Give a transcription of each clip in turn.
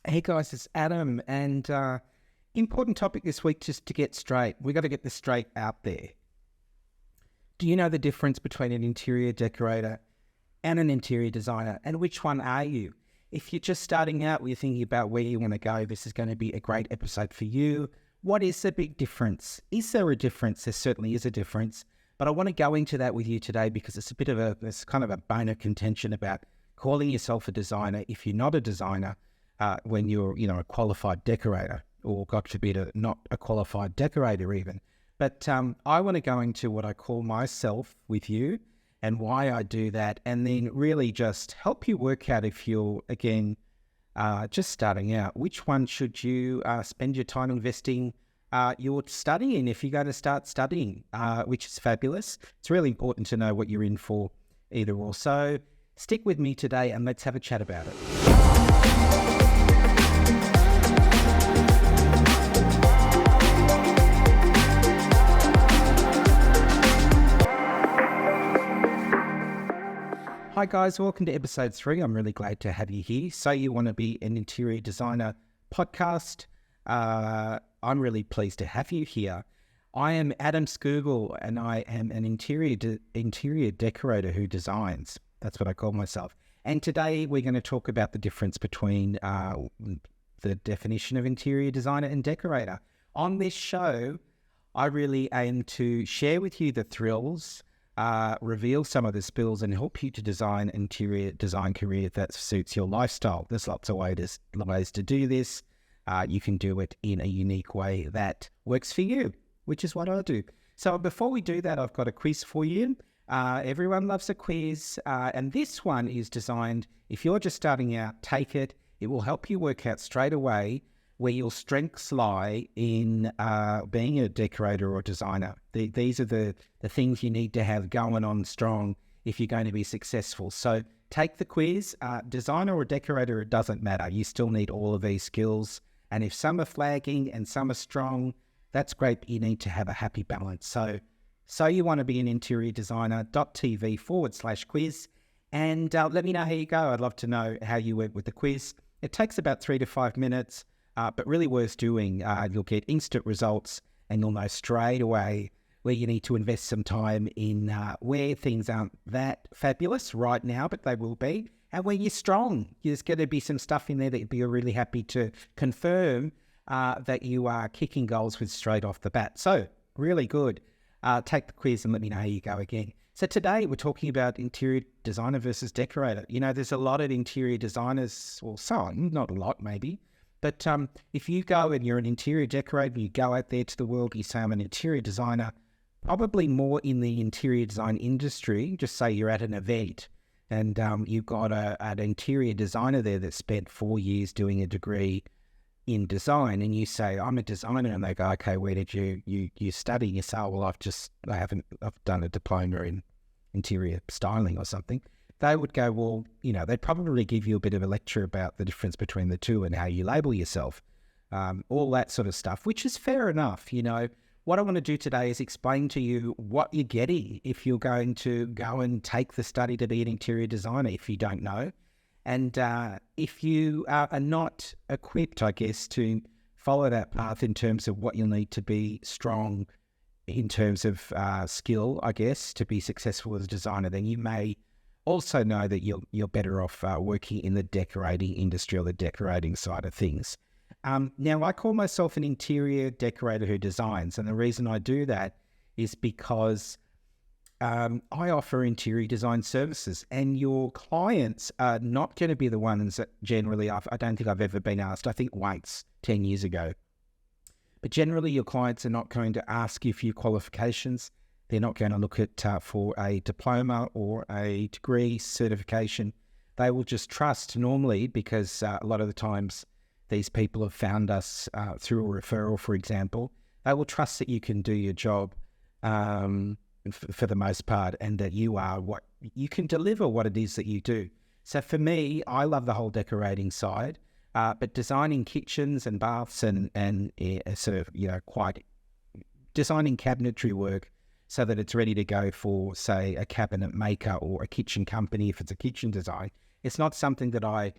Hey guys, it's Adam, and important topic this week just to get straight. We got to get this straight out there. Do you know the difference between an interior decorator and an interior designer, and which one are you? If you're just starting out, you're thinking about where you want to go, this is going to be a great episode for you. What is the big difference? Is there a difference? There certainly is a difference, but I want to go into that with you today because it's it's kind of a bone of contention about calling yourself a designer if you're not a designer. When you're, a qualified decorator, or God forbid, not a qualified decorator even. But I want to go into what I call myself with you and why I do that, and then really just help you work out if you're, again, just starting out, which one should you spend your time investing your study in if you're going to start studying, which is fabulous. It's really important to know what you're in for either or. So stick with me today and let's have a chat about it. Hi guys, welcome to episode 3. I'm really glad to have you here. So you want to be an interior designer podcast. I'm really pleased to have you here. I am Adam Scougall and I am an interior decorator who designs. That's what I call myself. And today we're going to talk about the difference between the definition of interior designer and decorator. On this show, I really aim to share with you the thrills, reveal some of the spills, and help you to design an interior design career that suits your lifestyle. There's lots of ways to do this. You can do it in a unique way that works for you, which is what I do. So before we do that, I've got a quiz for you. Everyone loves a quiz, and this one is designed, if you're just starting out, take it. It will help you work out straight away where your strengths lie in being a decorator or designer. These are the things you need to have going on strong if you're going to be successful. So take the quiz. Designer or decorator, it doesn't matter. You still need all of these skills. And if some are flagging and some are strong, that's great, but you need to have a happy balance. So you want to be an interior designer.tv/quiz. And let me know how you go. I'd love to know how you went with the quiz. It takes about 3 to 5 minutes. But really worth doing. You'll get instant results and you'll know straight away where you need to invest some time in where things aren't that fabulous right now, but they will be, and where you're strong. There's going to be some stuff in there that you're really happy to confirm that you are kicking goals with straight off the bat. So really good. Take the quiz and let me know how you go again. So today we're talking about interior designer versus decorator. There's a lot of interior designers, or some, not a lot maybe. But if you go and you're an interior decorator, you go out there to the world, you say, I'm an interior designer, probably more in the interior design industry. Just say you're at an event and you've got an interior designer there that spent 4 years doing a degree in design, and you say, I'm a designer, and they go, okay, where did you study? You say, well, I've done a diploma in interior styling or something. They would go, well, they'd probably give you a bit of a lecture about the difference between the two and how you label yourself, all that sort of stuff, which is fair enough. What I want to do today is explain to you what you're getting if you're going to go and take the study to be an interior designer, if you don't know. And if you are not equipped, I guess, to follow that path in terms of what you'll need to be strong in terms of skill, I guess, to be successful as a designer, then you may also know that you're better off working in the decorating industry or the decorating side of things. Now, I call myself an interior decorator who designs, and the reason I do that is because I offer interior design services, and your clients are not going to be the ones that generally, I don't think I've ever been asked, I think once, 10 years ago. But generally, your clients are not going to ask you for your qualifications. They're not going to look at for a diploma or a degree certification. They will just trust normally, because a lot of the times these people have found us through a referral, for example. They will trust that you can do your job for the most part, and that you can deliver what it is that you do. So for me, I love the whole decorating side, but designing kitchens and baths and sort of, quite designing cabinetry work so that it's ready to go for, say, a cabinet maker or a kitchen company if it's a kitchen design. It's not something that I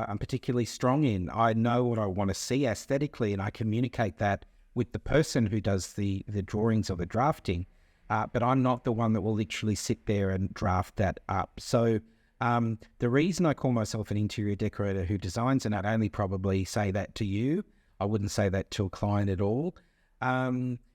I'm particularly strong in. I know what I want to see aesthetically, and I communicate that with the person who does the drawings or the drafting. But I'm not the one that will literally sit there and draft that up. So the reason I call myself an interior decorator who designs, and I'd only probably say that to you, I wouldn't say that to a client at all,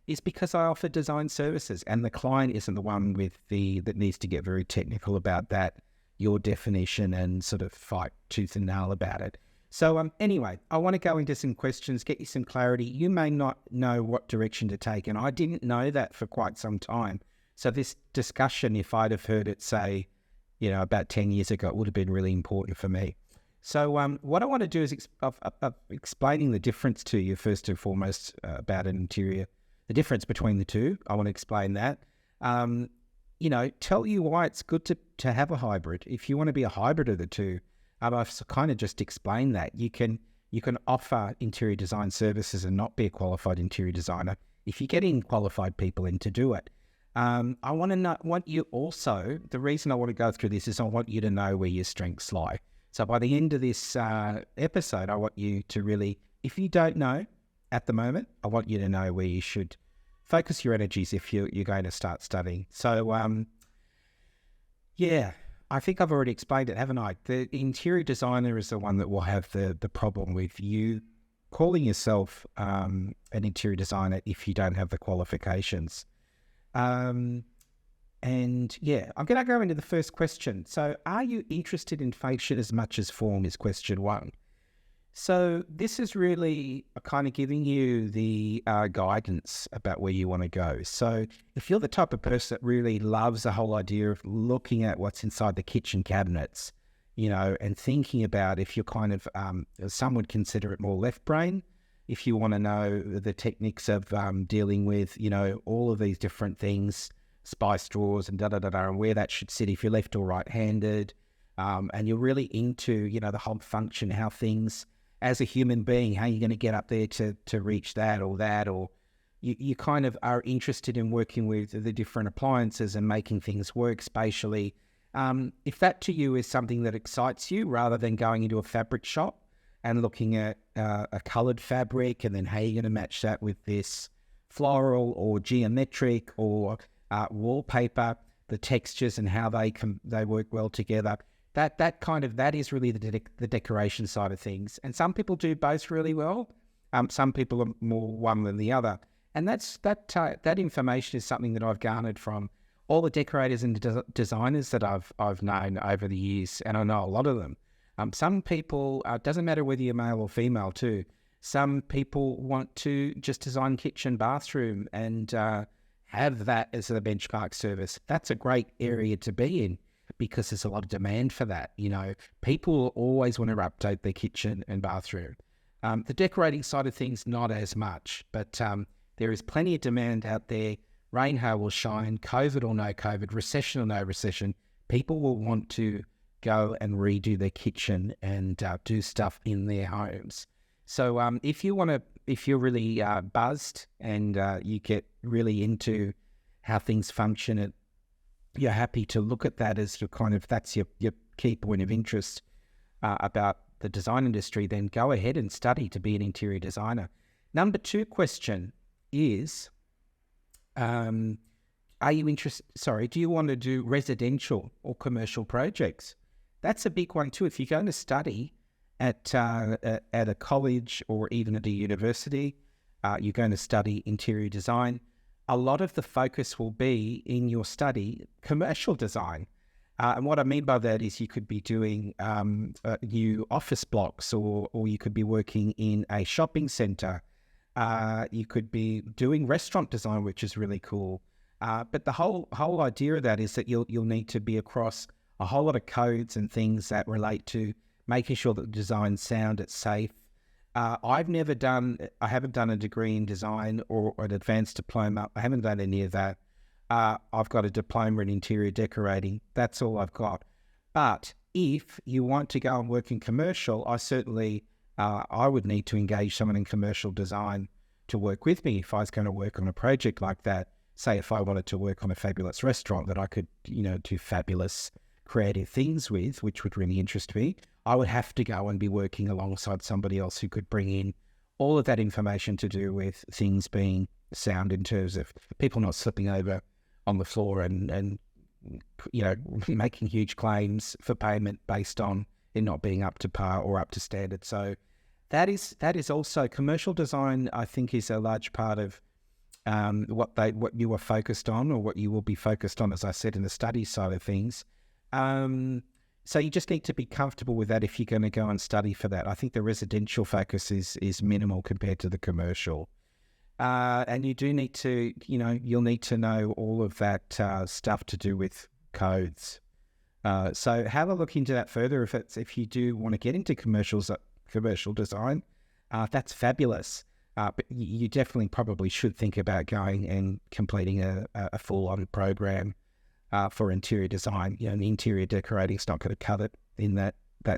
is because I offer design services, and the client isn't the one that needs to get very technical about that, your definition, and sort of fight tooth and nail about it. So anyway, I want to go into some questions, get you some clarity. You may not know what direction to take, and I didn't know that for quite some time. So this discussion, if I'd have heard it, say, about 10 years ago, it would have been really important for me. So what I want to do is explaining the difference to you, first and foremost, about an interior, the difference between the two. I want to explain that. Tell you why it's good to have a hybrid. If you want to be a hybrid of the two, I've kind of just explained that. You can offer interior design services and not be a qualified interior designer if you're getting qualified people in to do it. I want you also, the reason I want to go through this is I want you to know where your strengths lie. So by the end of this episode, I want you to really, if you don't know at the moment, I want you to know where you should focus your energies if you're going to start studying. So, I think I've already explained it, haven't I? The interior designer is the one that will have the problem with you calling yourself an interior designer if you don't have the qualifications. I'm going to go into the first question. So, are you interested in function as much as form is question one. So this is really kind of giving you the guidance about where you want to go. So if you're the type of person that really loves the whole idea of looking at what's inside the kitchen cabinets, and thinking about, if you're kind of, some would consider it more left brain, if you want to know the techniques of dealing with, all of these different things, spice drawers and and where that should sit if you're left or right-handed, and you're really into, the whole function, how things, as a human being, how you're going to get up there to reach that, or you kind of are interested in working with the different appliances and making things work spatially. If that to you is something that excites you, rather than going into a fabric shop and looking at a coloured fabric and then how you're going to match that with this floral or geometric or wallpaper, the textures and how they work well together. That is really the decoration side of things. And some people do both really well. Some people are more one than the other. And that information is something that I've garnered from all the decorators and designers that I've known over the years, and I know a lot of them. Some people, doesn't matter whether you're male or female too, some people want to just design kitchen, bathroom, and have that as a benchmark service. That's a great area to be in, because there's a lot of demand for that. People always want to update their kitchen and bathroom. The decorating side of things, not as much, but there is plenty of demand out there. Rain, hail, or shine, COVID or no COVID, recession or no recession, people will want to go and redo their kitchen and do stuff in their homes. So if you're really buzzed and you get really into how things function, and you're happy to look at that as that's your key point of interest about the design industry, then go ahead and study to be an interior designer. Number 2 question is, do you want to do residential or commercial projects? That's a big one too. If you're going to study at a college or even at a university, you're going to study interior design, a lot of the focus will be in your study commercial design. And what I mean by that is you could be doing new office blocks, or you could be working in a shopping centre. You could be doing restaurant design, which is really cool. But the whole idea of that is that you'll need to be across a whole lot of codes and things that relate to making sure that the design's sound, it's safe. I haven't done a degree in design or an advanced diploma. I haven't done any of that. I've got a diploma in interior decorating. That's all I've got. But if you want to go and work in commercial, I would need to engage someone in commercial design to work with me if I was going to work on a project like that. Say if I wanted to work on a fabulous restaurant that I could, do fabulous creative things with, which would really interest me, I would have to go and be working alongside somebody else who could bring in all of that information to do with things being sound, in terms of people not slipping over on the floor and making huge claims for payment based on it not being up to par or up to standard. So that is also commercial design, I think, is a large part of what you are focused on, or what you will be focused on, as I said, in the study side of things. So you just need to be comfortable with that if you're going to go and study for that. I think the residential focus is minimal compared to the commercial. And you do need to, you'll need to know all of that stuff to do with codes. So have a look into that further if you do want to get into commercial design. That's fabulous. But you definitely probably should think about going and completing a full-on program for interior design. And interior decorating is not going to cut it in that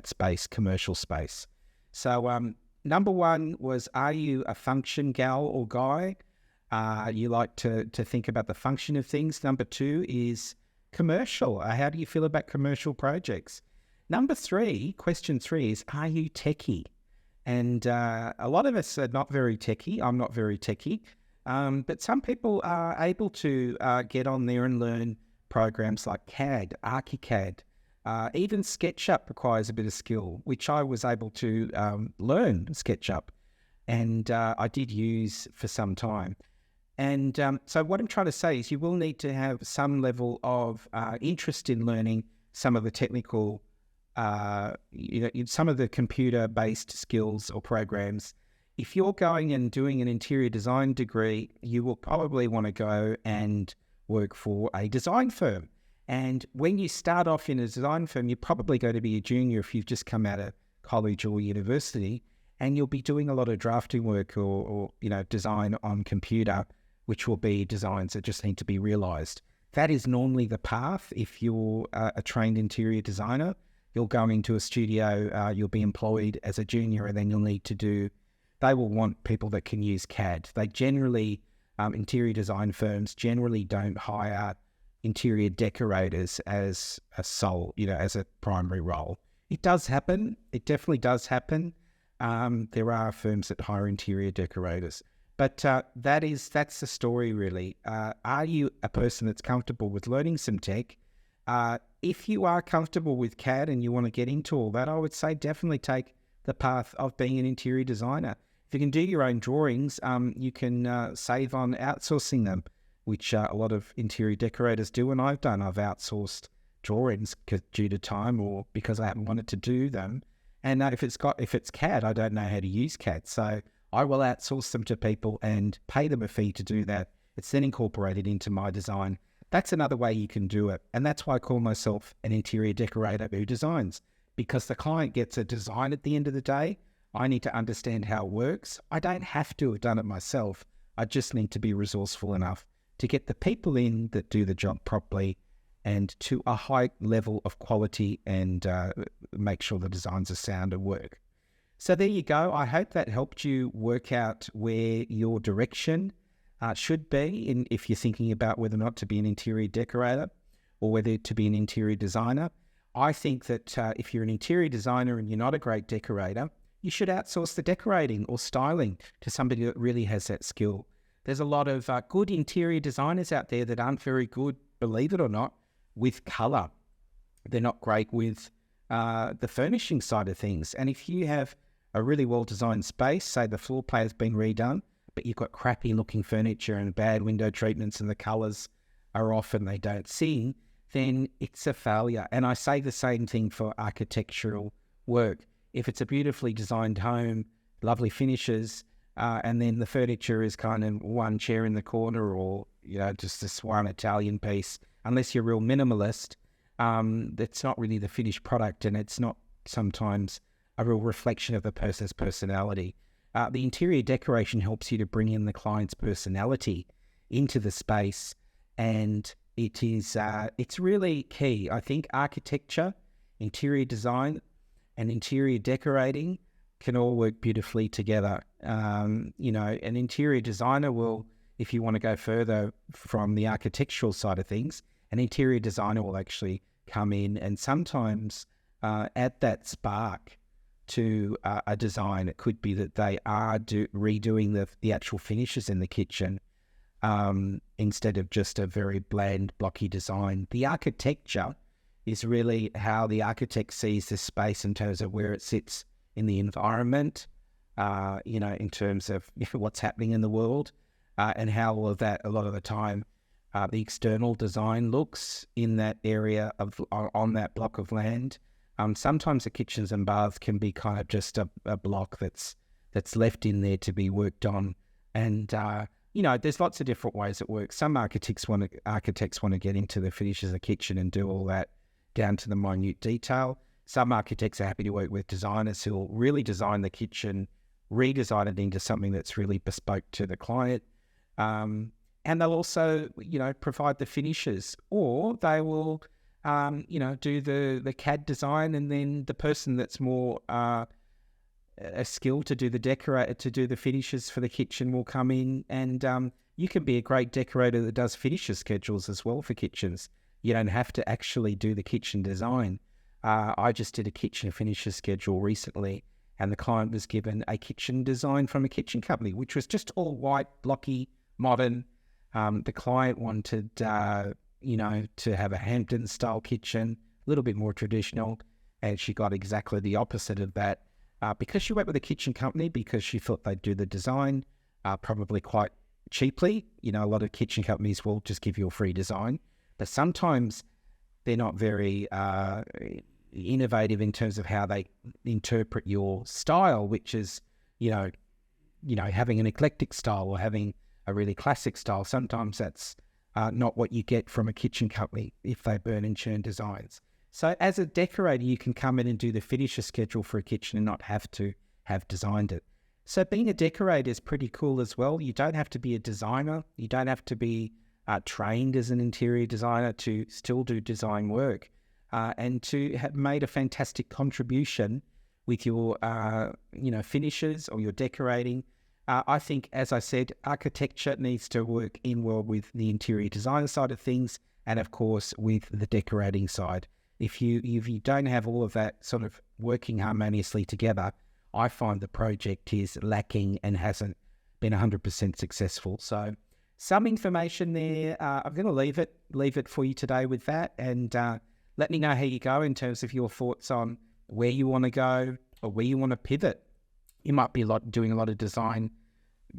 space, commercial space. So number one was, are you a function gal or guy? You like to think about the function of things. Number two is commercial. How do you feel about commercial projects? Number three, question three, is, are you techie? And a lot of us are not very techie. I'm not very techie. But some people are able to get on there and learn programs like CAD, ArchiCAD. Even SketchUp requires a bit of skill, which I was able to learn SketchUp, and I did use for some time. And so what I'm trying to say is, you will need to have some level of interest in learning some of the technical, some of the computer-based skills or programs. If you're going and doing an interior design degree, you will probably want to go and work for a design firm. And when you start off in a design firm, you're probably going to be a junior if you've just come out of college or university, and you'll be doing a lot of drafting work or design on computer, which will be designs that just need to be realized. That is normally the path. If you're a trained interior designer, you'll go into a studio, you'll be employed as a junior, and then you'll need to they will want people that can use CAD. They generally, interior design firms generally don't hire interior decorators as a as a primary role. It does happen. It definitely does happen. There are firms that hire interior decorators, but that's the story really. Are you a person that's comfortable with learning some tech? If you are comfortable with CAD and you want to get into all that, I would say definitely take the path of being an interior designer. If you can do your own drawings, you can save on outsourcing them, which a lot of interior decorators do, and I've done. I've outsourced drawings due to time or because I haven't wanted to do them. And if it's CAD, I don't know how to use CAD, so I will outsource them to people and pay them a fee to do that. It's then incorporated into my design. That's another way you can do it, and that's why I call myself an interior decorator who designs, because the client gets a design at the end of the day. I need to understand how it works. I don't have to have done it myself. I just need to be resourceful enough to get the people in that do the job properly and to a high level of quality, and make sure the designs are sound and work. So there you go. I hope that helped you work out where your direction should be if you're thinking about whether or not to be an interior decorator or whether to be an interior designer. I think that if you're an interior designer and you're not a great decorator, you should outsource the decorating or styling to somebody that really has that skill. There's a lot of good interior designers out there that aren't very good, believe it or not, with colour. They're not great with the furnishing side of things. And if you have a really well-designed space, say the floor plan has been redone, but you've got crappy looking furniture and bad window treatments and the colours are off and they don't sing, then it's a failure. And I say the same thing for architectural work. If it's a beautifully designed home, lovely finishes, and then the furniture is kind of one chair in the corner or, just this one Italian piece, unless you're real minimalist, that's not really the finished product, and it's not sometimes a real reflection of the person's personality. The interior decoration helps you to bring in the client's personality into the space, and it's really key. I think architecture, interior design, and interior decorating can all work beautifully together. An interior designer will, if you want to go further from the architectural side of things, an interior designer will actually come in and sometimes add that spark to a design. It could be that they are redoing the actual finishes in the kitchen instead of just a very bland, blocky design. The architecture is really how the architect sees the space in terms of where it sits in the environment, in terms of what's happening in the world, and how all of that, a lot of the time, the external design looks in that area on that block of land. Sometimes the kitchens and baths can be kind of just a block that's left in there to be worked on. And, there's lots of different ways it works. Some architects want to get into the finishes of the kitchen and do all that down to the minute detail. Some architects are happy to work with designers who will really design the kitchen, redesign it into something that's really bespoke to the client. And they'll also, provide the finishes, or they will, do the CAD design, and then the person that's more skilled to do the finishes for the kitchen will come in, and you can be a great decorator that does finishes schedules as well for kitchens. You don't have to actually do the kitchen design. I just did a kitchen finishes schedule recently, and the client was given a kitchen design from a kitchen company, which was just all white, blocky, modern. The client wanted, to have a Hampton-style kitchen, a little bit more traditional, and she got exactly the opposite of that because she went with a kitchen company because she thought they'd do the design probably quite cheaply. A lot of kitchen companies will just give you a free design, but sometimes they're not very innovative in terms of how they interpret your style, which is, having an eclectic style or having a really classic style. Sometimes that's not what you get from a kitchen company if they burn and churn designs. So as a decorator, you can come in and do the finisher schedule for a kitchen and not have to have designed it. So being a decorator is pretty cool as well. You don't have to be a designer. You don't have to be trained as an interior designer to still do design work and to have made a fantastic contribution with your, finishes or your decorating. I think, as I said, architecture needs to work in well with the interior design side of things, and of course with the decorating side. If you don't have all of that sort of working harmoniously together, I find the project is lacking and hasn't been 100% successful. So some information there. I'm going to leave it for you today with that, and let me know how you go in terms of your thoughts on where you want to go or where you want to pivot. You might be doing a lot of design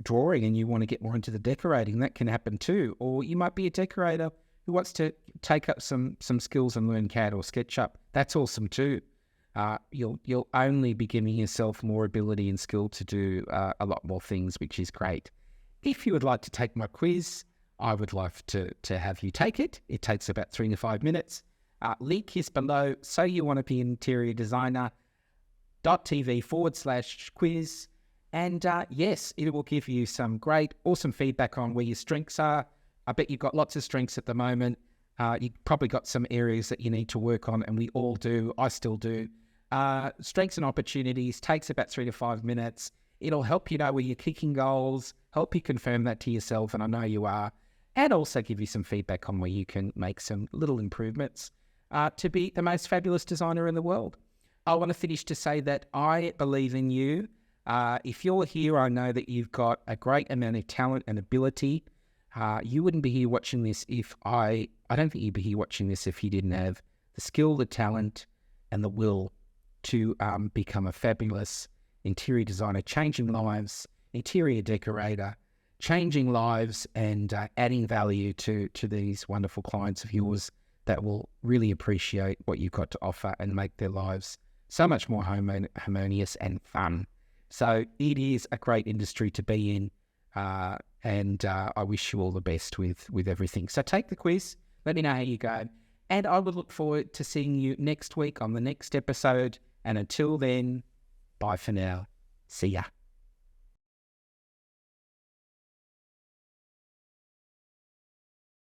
drawing and you want to get more into the decorating. That can happen too. Or you might be a decorator who wants to take up some skills and learn CAD or SketchUp. That's awesome too. You'll only be giving yourself more ability and skill to do a lot more things, which is great. If you would like to take my quiz, I would love to have you take it. It takes about 3 to 5 minutes. Link is below. So you want to be an interior designer. .tv/quiz, and yes, it will give you some great, awesome feedback on where your strengths are. I bet you've got lots of strengths at the moment. You've probably got some areas that you need to work on, and we all do. I still do. Strengths and opportunities takes about 3 to 5 minutes. It'll help you know where you're kicking goals, help you confirm that to yourself, and I know you are, and also give you some feedback on where you can make some little improvements to be the most fabulous designer in the world. I want to finish to say that I believe in you. If you're here, I know that you've got a great amount of talent and ability. You wouldn't be here watching this if I don't think you'd be here watching this if you didn't have the skill, the talent, and the will to become a fabulous interior designer, changing lives, interior decorator, changing lives, and adding value to these wonderful clients of yours that will really appreciate what you've got to offer and make their lives so much more harmonious and fun. So it is a great industry to be in, and I wish you all the best with everything. So take the quiz, let me know how you go, and I would look forward to seeing you next week on the next episode. And until then, bye for now. See ya.